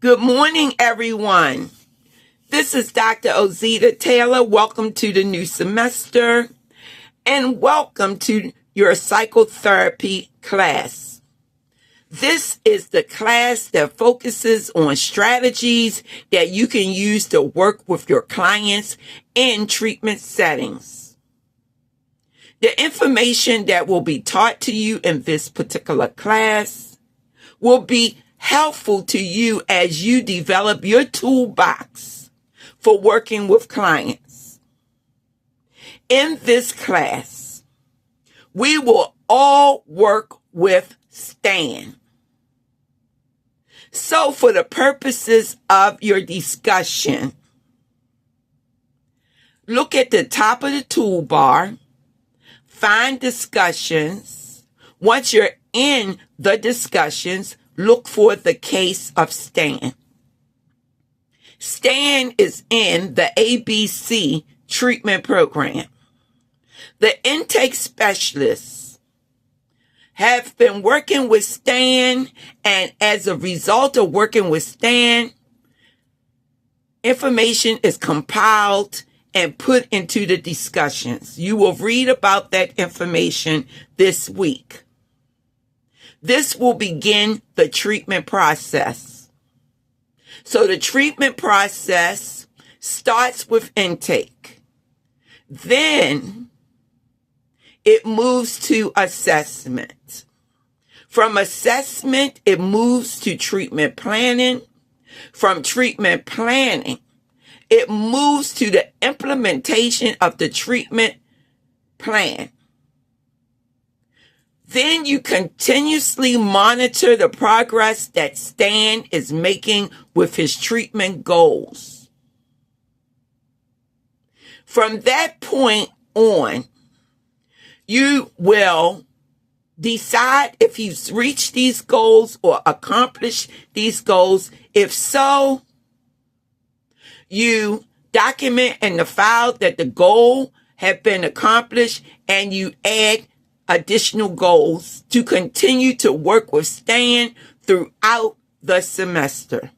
Good morning, everyone. This is Dr. Ozita Taylor. Welcome to the new semester and welcome to your psychotherapy class. This is the class that focuses on strategies that you can use to work with your clients in treatment settings. The information that will be taught to you in this particular class will be helpful to you as you develop your toolbox for working with clients. In this class, we will all work with STAN. So for the purposes of your discussion, look at the top of the toolbar, find discussions. Once you're in the discussions, look for the case of STAN. STAN is in the ABC treatment program. The intake specialists have been working with STAN, and as a result of working with STAN, information is compiled and put into the discussions. You will read about that information this week. This will begin the treatment process. So the treatment process starts with intake. Then it moves to assessment. From assessment, it moves to treatment planning. From treatment planning, it moves to the implementation of the treatment plan. Then you continuously monitor the progress that STAN is making with his treatment goals. From that point on, you will decide if he's reached these goals or accomplished these goals. If so, you document in the file that the goal has been accomplished and you add additional goals to continue to work with STAN throughout the semester.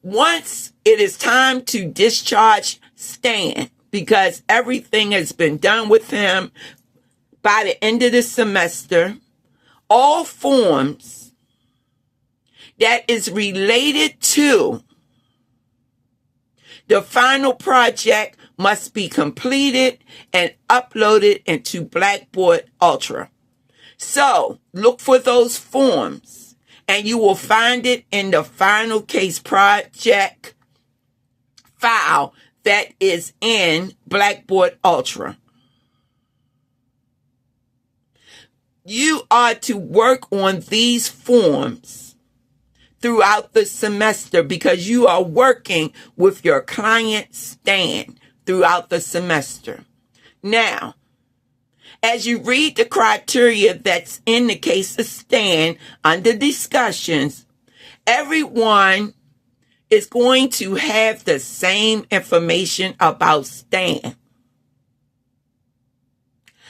Once it is time to discharge STAN, because everything has been done with him by the end of the semester, all forms that is related to the final project must be completed and uploaded into Blackboard Ultra. So look for those forms and you will find it in the final case project file that is in Blackboard Ultra. You are to work on these forms throughout the semester because you are working with your client STAN throughout the semester. Now, as you read the criteria that's in the case of STAN under discussions, everyone is going to have the same information about STAN.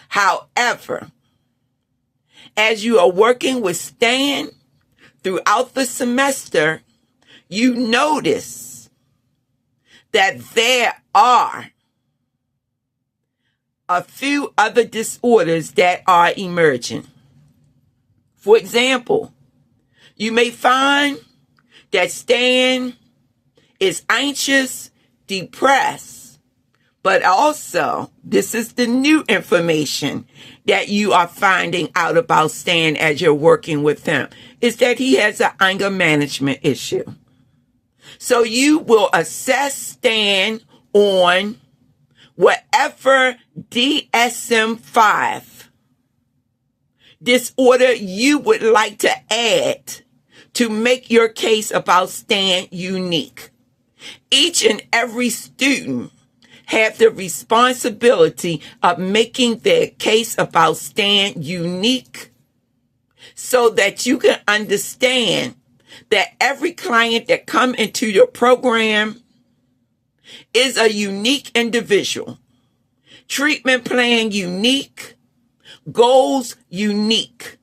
However, as you are working with STAN throughout the semester, you notice that there are a few other disorders that are emerging. For example, you may find that STAN is anxious, depressed, but also, this is the new information that you are finding out about STAN as you're working with him, is that he has an anger management issue. So you will assess STAN on whatever DSM-5 disorder you would like to add to make your case about STAN unique. Each and every student have the responsibility of making their case about STAN unique so that you can understand that every client that come into your program is a unique individual. Treatment plan unique, goals unique.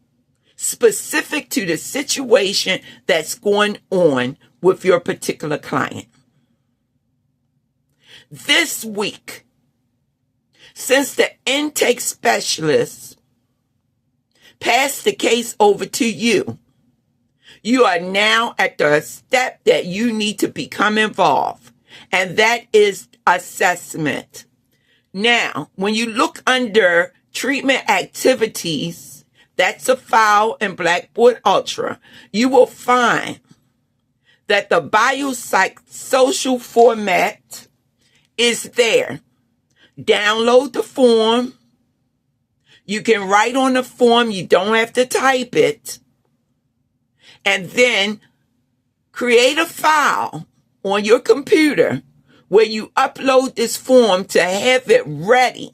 specific to the situation that's going on with your particular client. This week, since the intake specialist passed the case over to you, you are now at the step that you need to become involved, and that is assessment. Now, when you look under treatment activities, that's a file in Blackboard Ultra, you will find that the biopsychosocial format is there. Download the form. You can write on the form. You don't have to type it. And then create a file on your computer where you upload this form to have it ready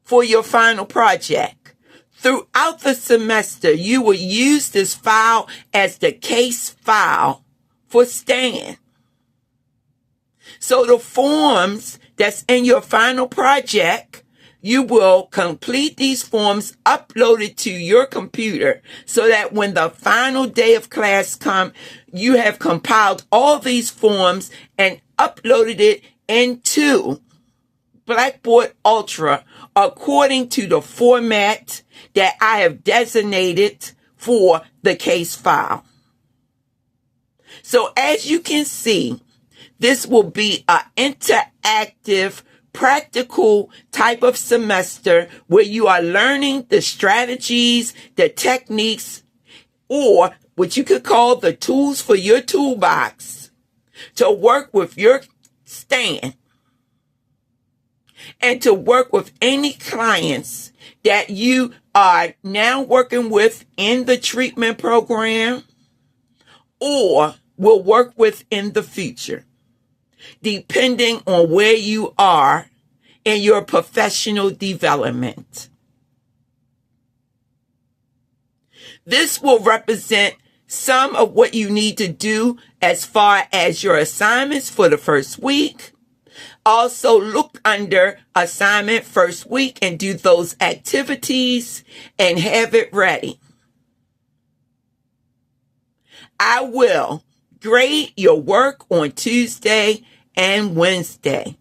for your final project. Throughout the semester, you will use this file as the case file for STAN. So the forms that's in your final project, you will complete these forms, upload it to your computer so that when the final day of class comes, you have compiled all these forms and uploaded it into Blackboard Ultra according to the format that I have designated for the case file. So as you can see, this will be an interactive, practical type of semester where you are learning the strategies, the techniques, or what you could call the tools for your toolbox to work with your STAN and to work with any clients that you are now working with in the treatment program or will work with in the future, depending on where you are in your professional development. This will represent some of what you need to do as far as your assignments for the first week. Also look under assignment first week and do those activities and have it ready. I will grade your work on Tuesday and Wednesday.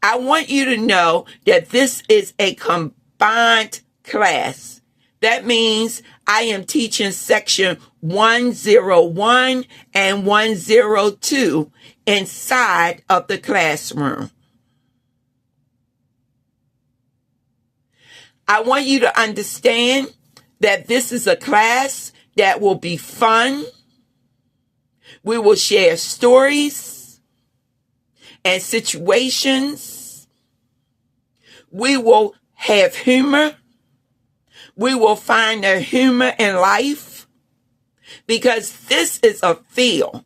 I want you to know that this is a combined class. That means I am teaching section 101 and 102 inside of the classroom. I want you to understand that this is a class that will be fun. We will share stories and situations. We will have humor. We will find the humor in life because this is a field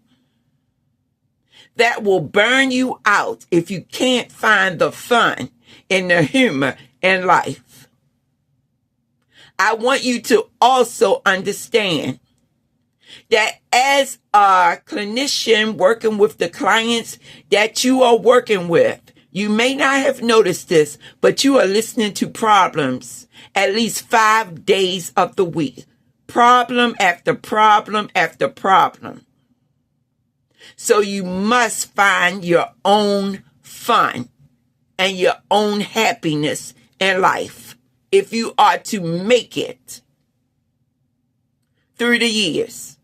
that will burn you out if you can't find the fun and the humor in life. I want you to also understand that as a clinician working with the clients that you are working with, you may not have noticed this, but you are listening to problems at least 5 days of the week. Problem after problem after problem. So you must find your own fun and your own happiness in life if you are to make it through the years.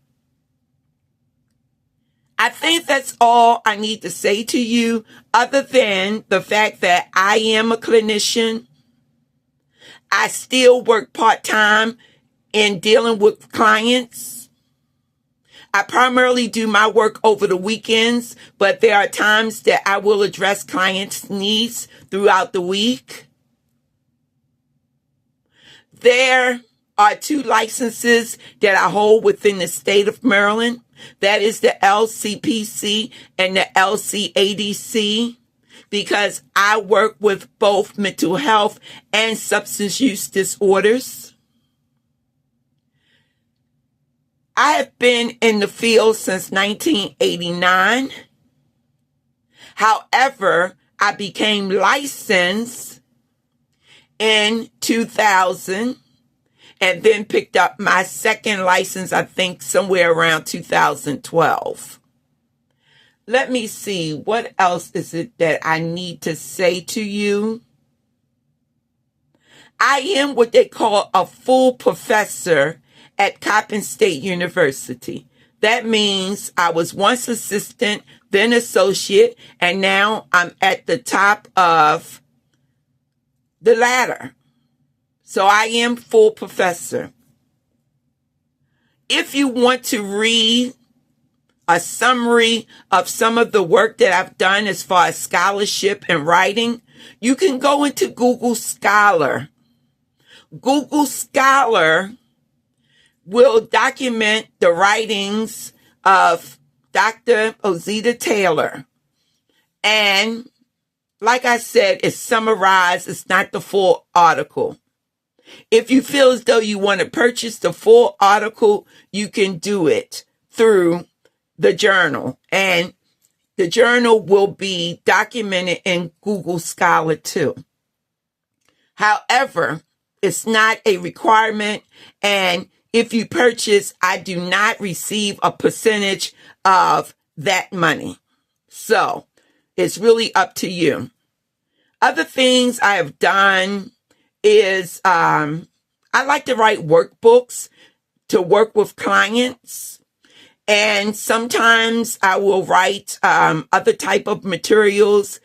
I think that's all I need to say to you, other than the fact that I am a clinician. I still work part-time in dealing with clients. I primarily do my work over the weekends, but there are times that I will address clients' needs throughout the week. There are 2 licenses that I hold within the state of Maryland. That is the LCPC and the LCADC, because I work with both mental health and substance use disorders. I have been in the field since 1989. However, I became licensed in 2000, and then picked up my second license, I think somewhere around 2012. Let me see, what else is it that I need to say to you? I am what they call a full professor at Coppin State University. That means I was once assistant, then associate, and now I'm at the top of the ladder. So I am full professor. If you want to read a summary of some of the work that I've done as far as scholarship and writing, you can go into Google Scholar. Google Scholar will document the writings of Dr. Ozita Taylor. And like I said, it's summarized. It's not the full article. If you feel as though you want to purchase the full article, you can do it through the journal. And the journal will be documented in Google Scholar too. However, it's not a requirement, and if you purchase, I do not receive a percentage of that money. So it's really up to you. Other things I have done is I like to write workbooks to work with clients. And sometimes I will write other type of materials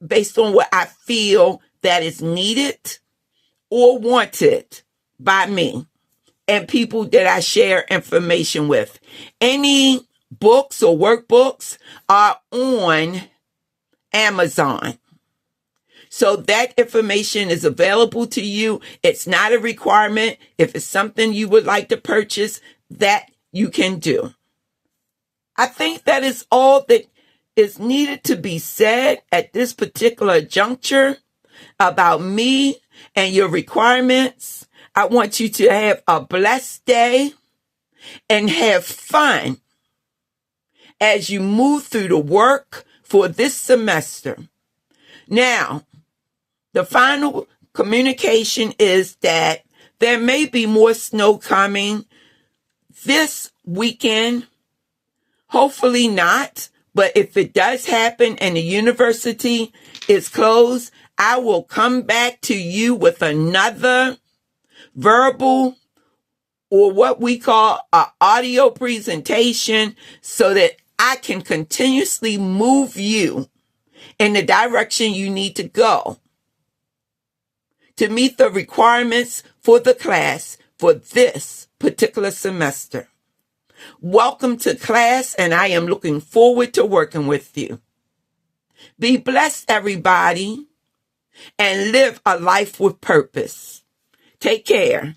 based on what I feel that is needed or wanted by me and people that I share information with. Any books or workbooks are on Amazon. So that information is available to you. It's not a requirement. If it's something you would like to purchase, that you can do. I think that is all that is needed to be said at this particular juncture about me and your requirements. I want you to have a blessed day and have fun as you move through the work for this semester. Now, the final communication is that there may be more snow coming this weekend. Hopefully not. But if it does happen and the university is closed, I will come back to you with another verbal or what we call an audio presentation so that I can continuously move you in the direction you need to go to meet the requirements for the class for this particular semester. Welcome to class, and I am looking forward to working with you. Be blessed, everybody, and live a life with purpose. Take care.